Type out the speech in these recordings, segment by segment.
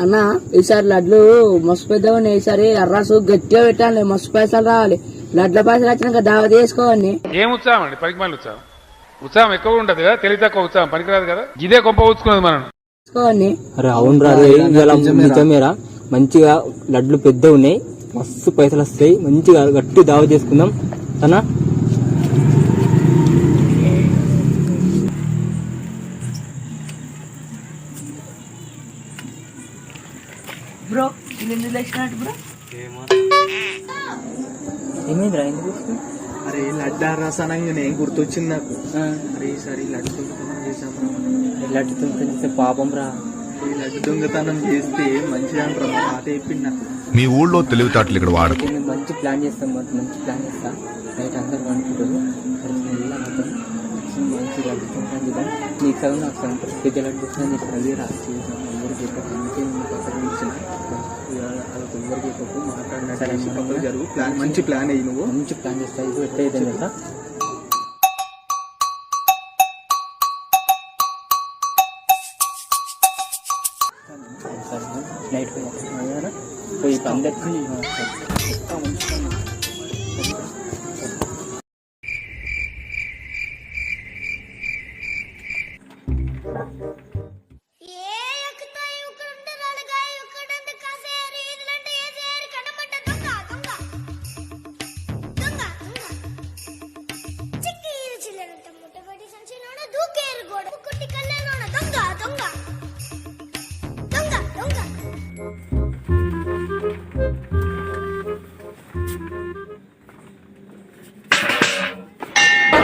అన్న ఈసారి లడ్లు మస్తు పెద్దగా ఉన్నాయి. ఈసారి అర్రాసు గట్టిగా పెట్టాలి, మస్తు పైసలు రావాలి. లడ్ల పైసలు వచ్చినాక దావా తీసుకోవాలి. ఏం ఉత్సాహం అండి, పనికి మళ్ళీ ఉత్సాహం. ఉత్సాహం ఎక్కువ ఉంటది కదా, తెలివి తక్కువ ఉత్సాహం పనికిరాదు కదా. ఇదే గొప్ప ఊచుకున్నది మనం. అరే అవును రా, నిజమేరా. మంచిగా లడ్లు పెద్ద ఉన్నాయి, మస్తు పైసలు వస్తాయి. మంచిగా గట్టి దావా చేసుకుందాం అన్నా. బ్రో లేచినట్టు బ్రో ఏమైందిరా? ఎందుకు? అరే లడ్డు రసనంగా నేను గుర్తొచ్చింది నాకు. అరే ఈసారి లడ్డు దొంగతనం చేసాము. లడ్డు దొంగతనం పాపం రా. ఈ లడ్డు దొంగతనం చేస్తే మంచిగా అంటారు, మా మాట చెప్పింది నాకు. మీ ఊళ్ళో తెలివితేటలు ఇక్కడ వాడకు. మేము మంచి ప్లాన్ చేస్తాం, మంచి ప్లాన్ చేస్తా. నైట్ అందరు అనుకుంటారు మంచి లడ్డు దొంగతనం చేద్దాం. నీకు సగం నాకు సగం పెద్ద లడ్డు వస్తుందని చెప్పి అదే రాసి చేద్దాం. అందరూ చెప్పారు జరుగు ప్లాన్, మంచి ప్లాన్ అయ్యి నువ్వు మంచి ప్లాన్ చేస్తా. ఇది ఎట్లయితే కదా నైట్ పోయి అందరికి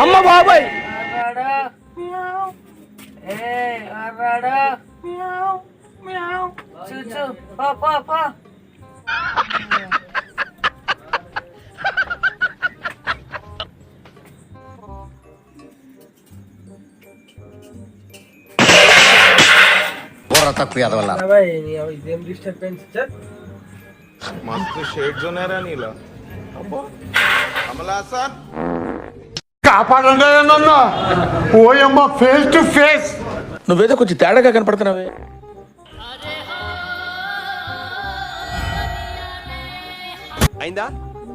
అమ్మ బాబాయ్. ఇదేం డిస్టర్బెన్స్ సార్? మస్తు షేడ్స్ ఉన్నారా నీలో. అబ్బో కమలాసన్ కాపాడండి నన్ను. ఓయమ్మ ఫేస్ టు ఫేస్. నువ్వేదో కొంచెం తేడాగా కనపడుతున్నావే. అయిందా?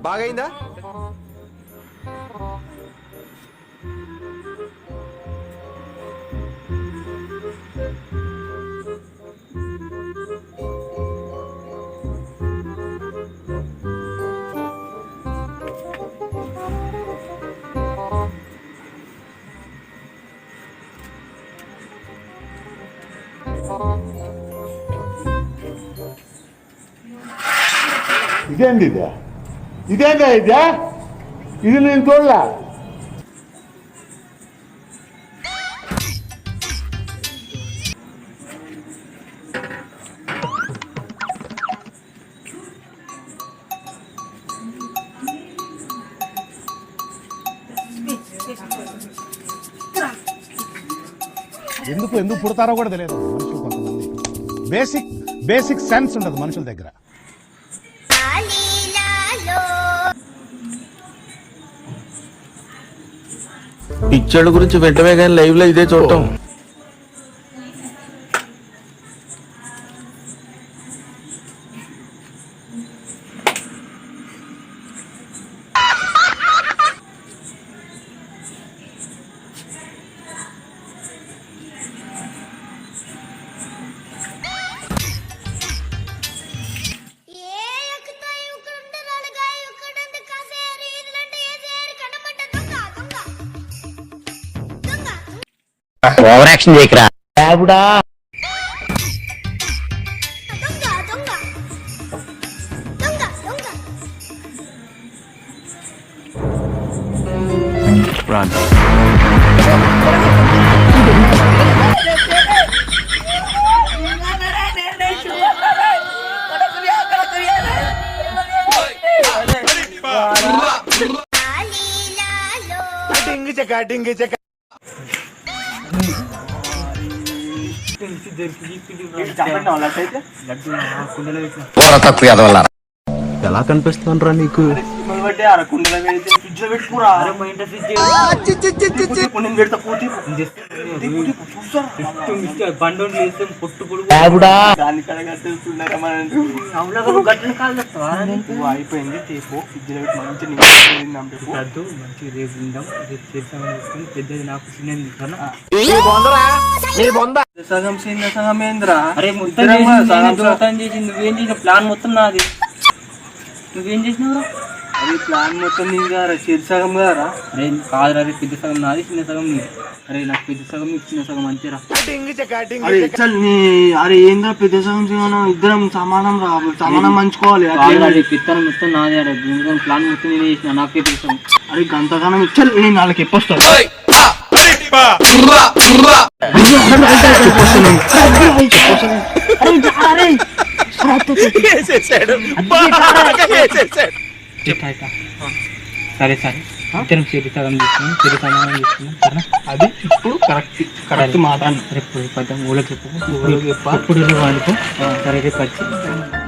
బాగైందా? ఇదేంది ఇదే? ఇదేందా ఇదే? ఇది నేను చూడలే. ఎందుకు పుడతారో కూడా తెలియదు మనుషులు. కొంతమంది బేసిక్ సెన్స్ ఉండదు మనుషుల దగ్గర. పిక్చర్ల గురించి వెంటనే కానీ లైవ్ లో ఇదే చూడటం. ఓవర్ యాక్షన్ చేయకరా. తక్కువ ఎలా కనిపిస్తున్నాను రా నీకు? బట్టే అర కుండలో పెడితే ఫ్రిడ్జ్ లో పెట్టుకురా మా ఇంటర్ ఫ్రిడ్జ్ నేను పెడతా పూర్తి బండి వేస్తే పొట్టు పొడుగు దాని కడ కట్టేస్తున్నారా మనం గట్టిన కాలు చెప్తావా అయిపోయింది తీసుకో ఫ్రిడ్జ్ లో పెట్టి మంచి వద్దు మంచిగా రేపు తిందాం రేపు చేస్తామని వేసుకొని పెద్దది నాకు చిన్నది ఇస్తాను సగం సింద సగం ఏంద్రా అరే మొత్తం చేసి నువ్వేం చేసిన ప్లాన్ మొత్తం నాది నువ్వేం చేసినావు అది ప్లాన్ మొత్తం నీ గారా చెరు సగం గారా అరే కాదు అరే పెద్ద సగం నాది చిన్న సగం నీది అరే నాకు పెద్ద సగం నీకు చిన్న సగం అంతేరా అరే చల్ నీ అరే ఏంద్రా పెద్ద సగం సగం ఇద్దరం సమానం రా సమానం పంచుకోవాలి అరే పిత్తనం మొత్తం నాదే అరే ప్లాన్ మొత్తం నేనే చేసిన నాకే పెద్ద సగం అరే గంతగానం ఇచ్చల్ నేను వాళ్ళకి ఎప్పొస్తాను సరే సరే ఇద్దరం చెరి సగం తీసుకున్నాం చెరి సమానం తీసుకున్నాం సరేనా అది ఇప్పుడు కరెక్ట్ మాట రేపు పద్దాం ఊళ్ళకి చెప్పు ఇప్పుడు అనుకో సరే రేపు వచ్చి